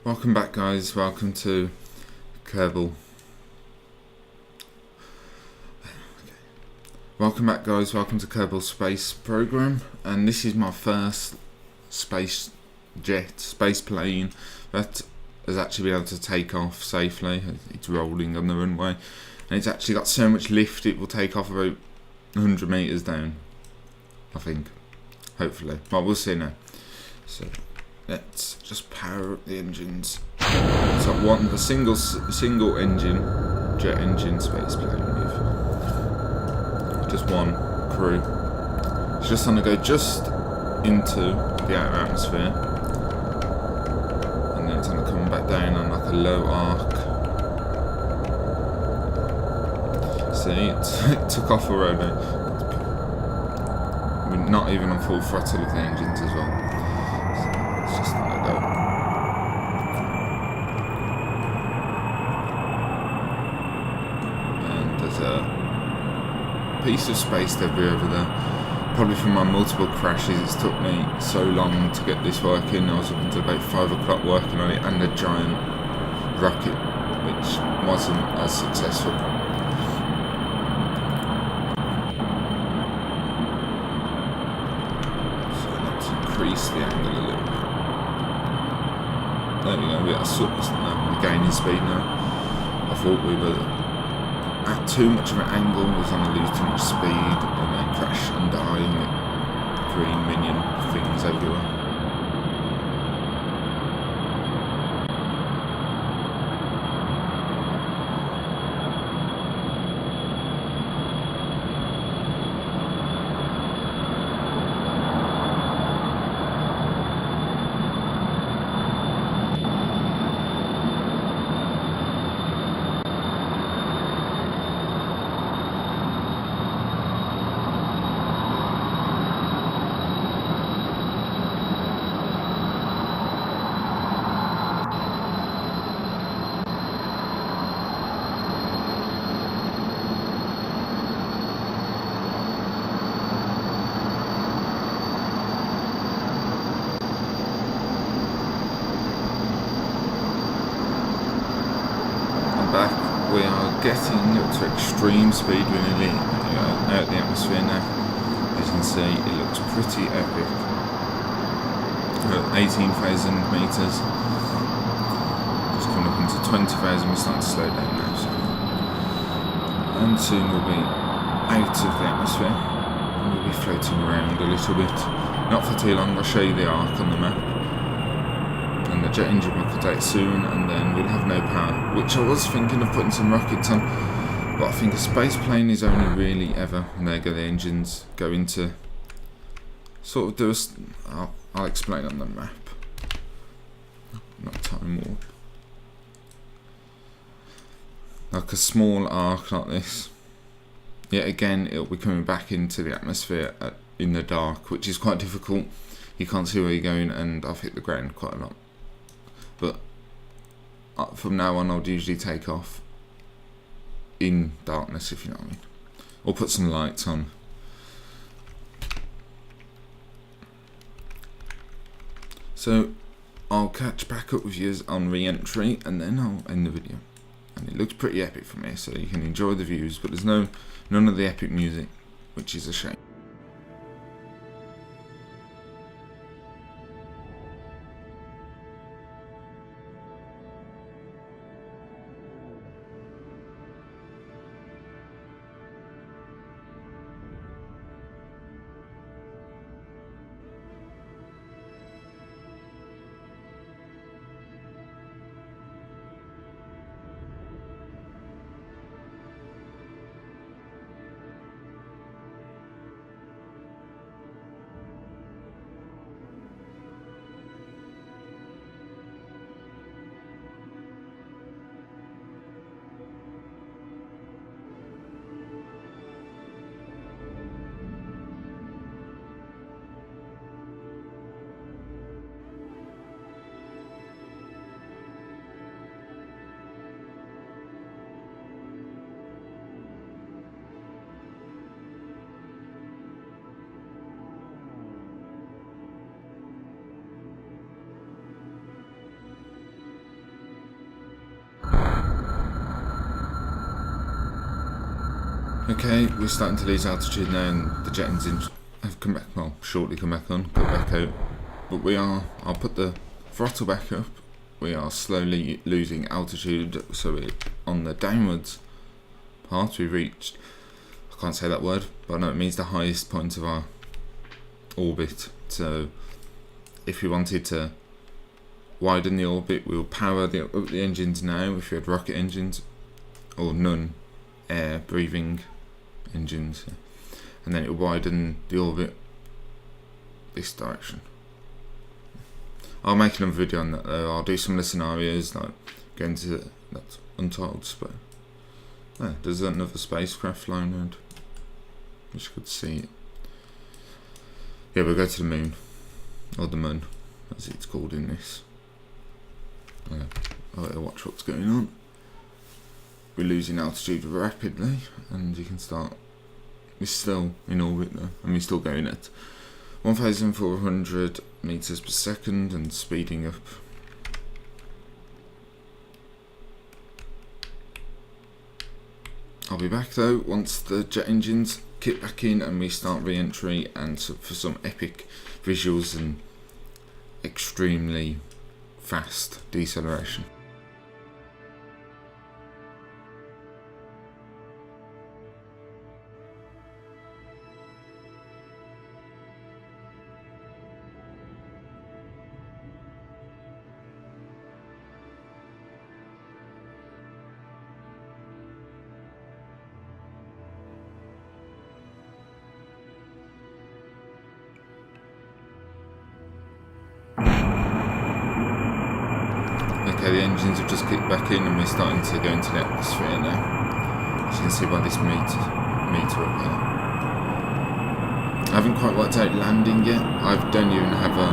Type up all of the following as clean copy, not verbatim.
Welcome back, guys. Welcome to Kerbal. Welcome back, guys. Welcome to Kerbal Space Program, and this is my first space plane that has actually been able to take off safely. It's rolling on the runway, and it's actually got so much lift it will take off about 100 meters down. I think, hopefully. Well, we'll see now. So let's just power up the engines. So the single engine jet engine space plane with just one crew. It's just going to go just into the outer atmosphere, and then it's going to come back down on like a low arc. See, it took off already. We're not even on full throttle of the engines as well. It's just going to go. And there's a piece of space debris over there. Probably from my multiple crashes. It's took me so long to get this working. I was up until about 5 o'clock working on it, and a giant rocket, which wasn't as successful. So let's increase the angle a little bit. There we go, we're gaining speed now. I thought we were at too much of an angle, we're going to lose too much speed and then crash and die and get green minion things everywhere. Back, we are getting up to extreme speed. We're nearly out the atmosphere now. As you can see, it looks pretty epic. We're at 18,000 meters. Just coming up into 20,000. We're starting to slow down now. So. And soon we'll be out of the atmosphere. And we'll be floating around a little bit. Not for too long. I'll show you the arc on the map. And the jet engine will cut out soon, and then we'll have no power, which I was thinking of putting some rockets on, but I think a space plane is only really ever, and there go the engines, go into sort of do a, I'll explain on the map, not time warp, like a small arc like this. Yet again, it'll be coming back into the atmosphere in the dark, which is quite difficult. You can't see where you're going, and I've hit the ground quite a lot. But from now on, I'll usually take off in darkness, if you know what I mean. Or put some lights on. So I'll catch back up with you on re-entry, and then I'll end the video. And it looks pretty epic from here, so you can enjoy the views, but there's none of the epic music, which is a shame. Okay, we're starting to lose altitude now, and the jet engines have come back. Well, shortly come back on, go back out. But I'll put the throttle back up. We are slowly losing altitude, so on the downwards part we reached, I can't say that word, but I know it means the highest point of our orbit. So if we wanted to widen the orbit, we'll power up the engines now if we had rocket engines, or none air breathing engines, and then it will widen the orbit this direction. I'll make another video on that though. I'll do some of the scenarios, like going to that untitled space. There's another spacecraft flying around. Wish you could see it. Yeah, we'll go to the moon, or the moon as it's called in this. I'll watch what's going on. We're losing altitude rapidly, and you can start. We're still in orbit though, and we're still going at 1,400 meters per second and speeding up. I'll be back though once the jet engines kick back in and we start re-entry, and for some epic visuals and extremely fast deceleration. Okay, the engines have just kicked back in and we're starting to go into the atmosphere now. As you can see by this meter up here. I haven't quite worked out landing yet. I don't even have a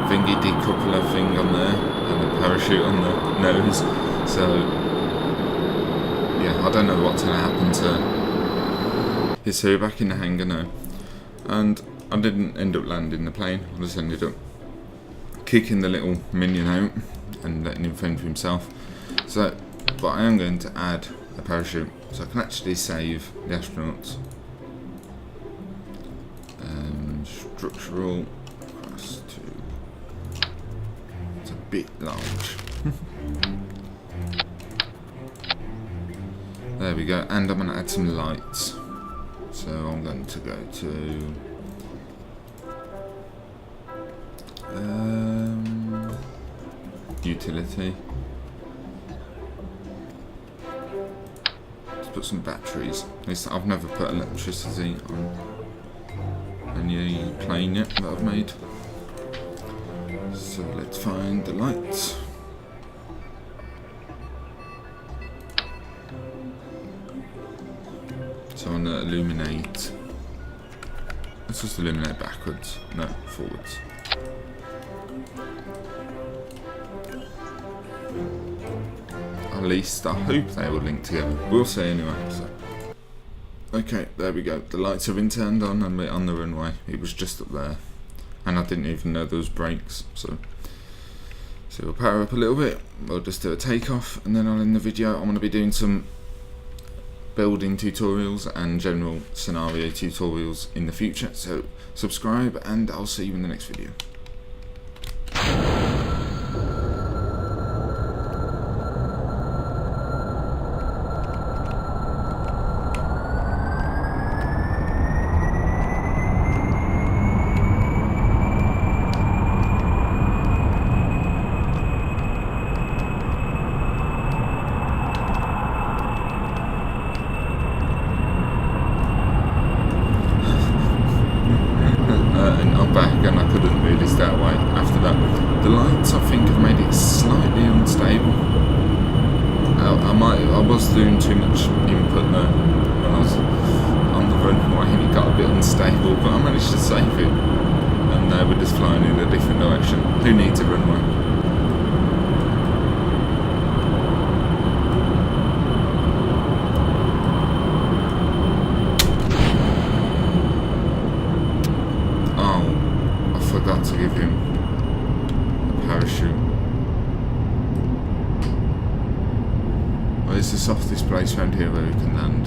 thingy decoupler thing on there and a parachute on the nose. So yeah, I don't know what's going to happen to. Yeah, so we're back in the hangar now, and I didn't end up landing the plane. I just ended up kicking the little minion out and letting him fend for himself. So, but I am going to add a parachute so I can actually save the astronauts. Structural class 2. It's a bit large. There we go, and I'm going to add some lights. So I'm going to go to utility. Let's put some batteries. At least I've never put electricity on any plane yet that I've made. So let's find the lights. So I'm going to illuminate. Let's just illuminate backwards, no, forwards. At least I hope they will link together. We'll see anyway. So. Okay, there we go. The lights have been turned on and we're on the runway. It was just up there, and I didn't even know there was brakes. So we'll power up a little bit. We'll just do a takeoff, and then I'll end the video. I'm going to be doing some building tutorials and general scenario tutorials in the future. So subscribe, and I'll see you in the next video. And I couldn't really stay away after that. The lights, I think, have made it slightly unstable. I was doing too much input though when I was on the runway, and it got a bit unstable, but I managed to save it, and now we're just flying in a different direction. Who needs a runway? Forgot to give him a parachute. Well, it's the softest place around here where we can land.